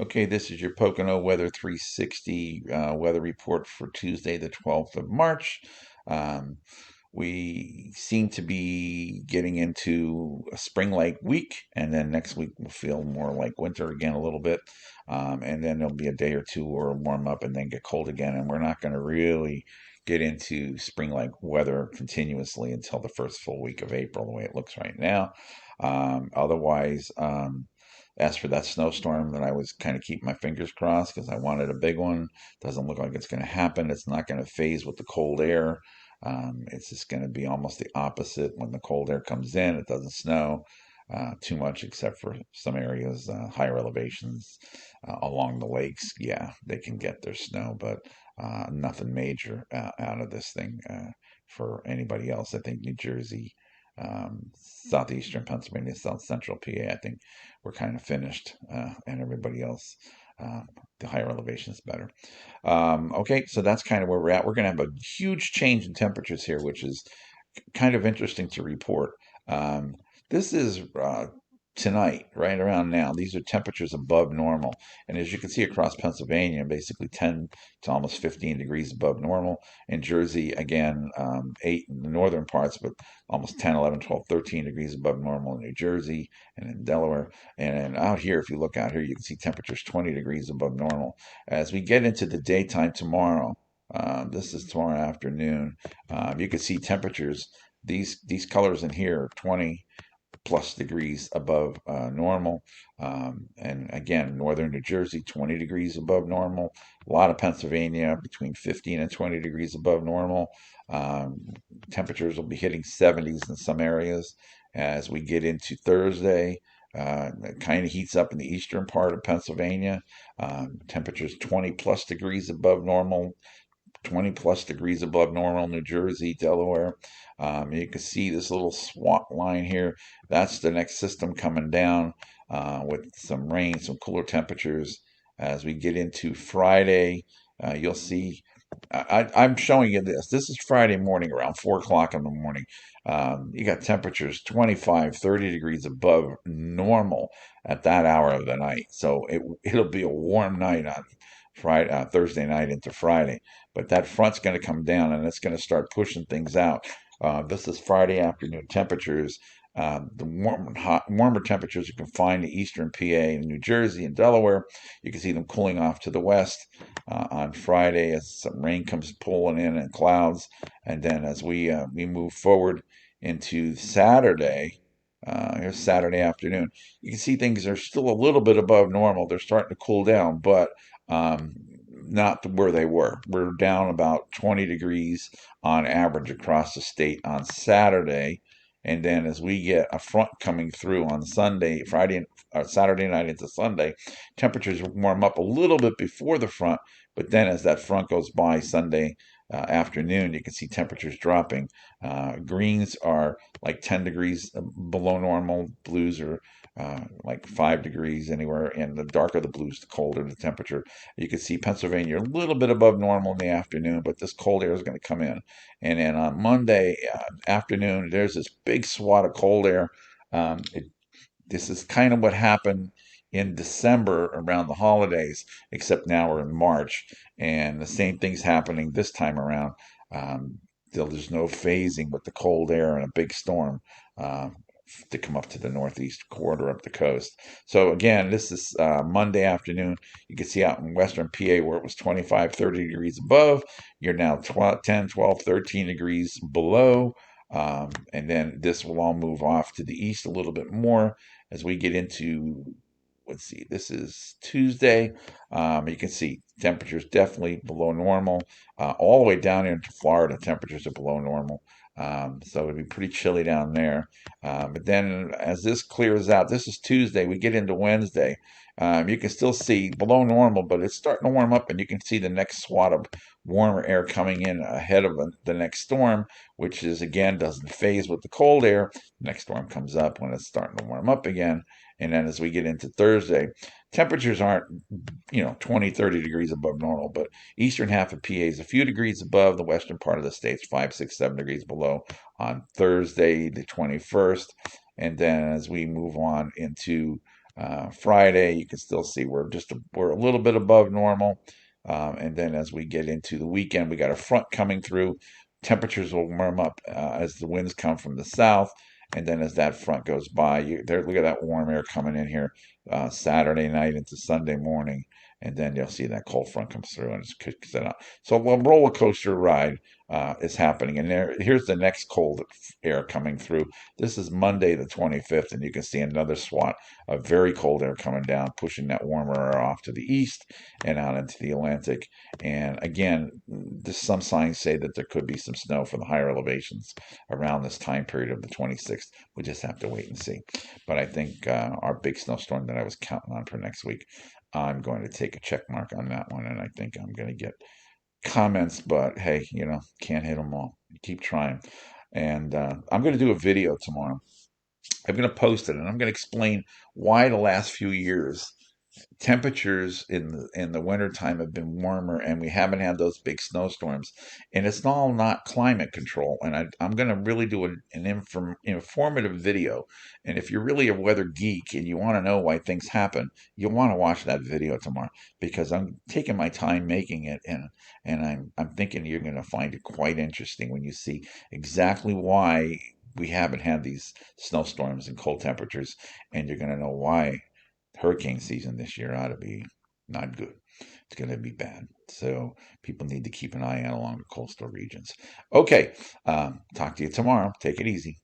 Okay, this is your Pocono Weather 360 weather report for Tuesday, the 12th of March. Um, we seem to be getting into a spring-like week, and then next week will feel more like winter again a little bit. And then there'll be a day or two where it'll warm up and then get cold again, and we're not going to really get into spring-like weather continuously until the first full week of April, the way it looks right now. Otherwise, as for that snowstorm, that I was kind of keeping my fingers crossed because I wanted a big one. Doesn't look like it's going to happen. It's not going to phase with the cold air. It's just going to be almost the opposite. When the cold air comes in, it doesn't snow too much, except for some areas, higher elevations along the lakes. Yeah, they can get their snow, but nothing major out of this thing for anybody else. I think New Jersey, southeastern Pennsylvania, south central PA, I think we're kind of finished, and everybody else, uh, the higher elevations better. Okay, so that's kind of where we're at. We're going to have a huge change in temperatures here, which is kind of interesting to report. Um, this is tonight, right around now. These are temperatures above normal. And as you can see across Pennsylvania, basically 10 to almost 15 degrees above normal. In Jersey, again, 8 in the northern parts, but almost 10, 11, 12, 13 degrees above normal in New Jersey and in Delaware. And out here, if you look out here, you can see temperatures 20 degrees above normal. As we get into the daytime tomorrow, this is tomorrow afternoon. You can see temperatures. These colors in here are 20 plus degrees above normal. And again, northern New Jersey, 20 degrees above normal. A lot of Pennsylvania, between 15 and 20 degrees above normal. Um, Temperatures will be hitting 70s in some areas as we get into Thursday. It kind of heats up in the eastern part of Pennsylvania. Temperatures 20 plus degrees above normal, 20 plus degrees above normal, New Jersey, Delaware. You can see this little swat line here. That's the next system coming down with some rain, some cooler temperatures. As we get into Friday, you'll see. I'm showing you this. This is Friday morning around 4 o'clock in the morning. You got temperatures 25, 30 degrees above normal at that hour of the night. So it'll be a warm night on Friday, Thursday night into Friday. But that front's going to come down and it's going to start pushing things out. This is Friday afternoon temperatures. The warmer temperatures you can find in eastern PA and New Jersey and Delaware. You can see them cooling off to the west on Friday as some rain comes pulling in and clouds. And then as we move forward into Saturday, here's Saturday afternoon, you can see things are still a little bit above normal. They're starting to cool down, but um, not to where they were. We're down about 20 degrees on average across the state on Saturday. And then as we get a front coming through on Sunday, Friday, Saturday night into Sunday, temperatures warm up a little bit before the front. But then as that front goes by Sunday afternoon, you can see temperatures dropping. Greens are like 10 degrees below normal. Blues are like 5 degrees anywhere, and the darker the blues, the colder the temperature. You can see Pennsylvania a little bit above normal in the afternoon, but this cold air is going to come in. And then on Monday afternoon, there's this big swat of cold air. This is kind of what happened in December around the holidays, except now we're in March, and the same thing's happening this time around. Um, there's no phasing with the cold air and a big storm uh, to come up to the northeast quarter up the coast. So again, this is Monday afternoon. You can see out in western PA where it was 25, 30 degrees above. You're now 12, 10, 12, 13 degrees below. And then this will all move off to the east a little bit more as we get into, let's see, this is Tuesday. You can see temperatures definitely below normal. All the way down into Florida, temperatures are below normal. So it'd be pretty chilly down there. But then as this clears out, this is Tuesday, we get into Wednesday. You can still see below normal, but it's starting to warm up, and you can see the next swat of warmer air coming in ahead of the next storm, which is again doesn't phase with the cold air. The next storm comes up when it's starting to warm up again. And then as we get into Thursday, temperatures aren't, 20, 30 degrees above normal, but eastern half of PA is a few degrees above. The western part of the state's 5, 6, 7 degrees below on Thursday, the 21st. And then as we move on into Friday, you can still see we're a little bit above normal. And then as we get into the weekend, we got a front coming through. Temperatures will warm up as the winds come from the south. And then as that front goes by, look at that warm air coming in here Saturday night into Sunday morning. And then you'll see that cold front comes through and it kicks it out. So a roller coaster ride is happening. And here's the next cold air coming through. This is Monday the 25th, and you can see another swat of very cold air coming down, pushing that warmer air off to the east and out into the Atlantic. And again, some signs say that there could be some snow for the higher elevations around this time period of the 26th. We just have to wait and see. But I think our big snowstorm that I was counting on for next week, I'm going to take a check mark on that one, and I think I'm going to get comments, but hey, can't hit them all. Keep trying. And I'm going to do a video tomorrow. I'm going to post it, and I'm going to explain why the last few years temperatures in the wintertime have been warmer and we haven't had those big snowstorms, and it's all not climate control. And I'm going to really do informative video, and if you're really a weather geek and you want to know why things happen, you'll want to watch that video tomorrow, because I'm taking my time making it, and I'm thinking you're going to find it quite interesting when you see exactly why we haven't had these snowstorms and cold temperatures, and you're going to know why hurricane season this year ought to be not good. It's going to be bad. So people need to keep an eye out along the coastal regions. Okay. Talk to you tomorrow. Take it easy.